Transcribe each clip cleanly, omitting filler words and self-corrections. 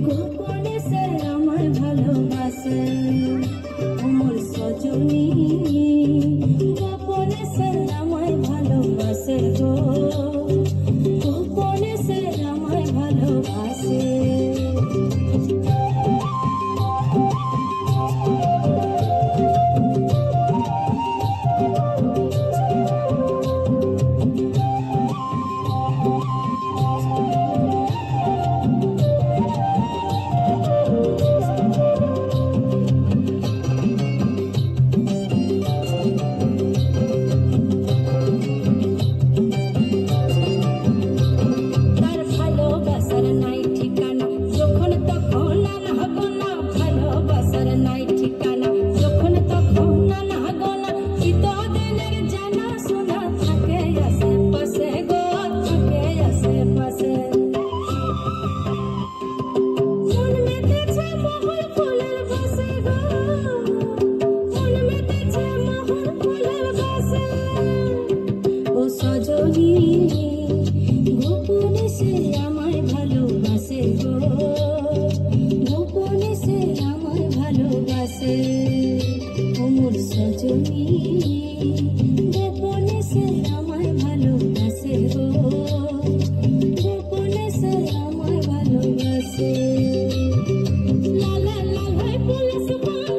গোপনে সে আমায় ভালোবাসে আমার সজনী গোপনে সে আমায় ভালোবাসে গো গোপনে সে আমায় ভালোবাসে গোপনে সে আমায় ভালোবাসে গো গোপনে সে আমায় ভালোবাসে ওমর সজনী গোপনে সে আমায় ভালোবাসে গো গোপনে সে আমায় ভালোবাসে লালা লালাই পুলিশ বল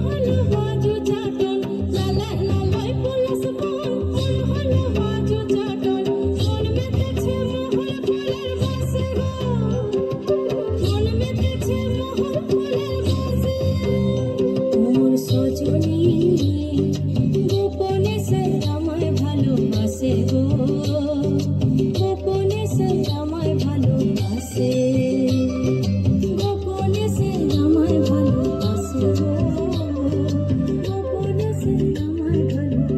হলো বাজু চাটন লালা লালাই পুলিশ বল হলো বাজু চাটন গোপনে সে আমায় ভালোবাসে গো গোপনে সে আমায় ভালোবাসে গোপনে সে আমায় ভালোবাসে গো গোপনে সে আমায় ভালোবাসে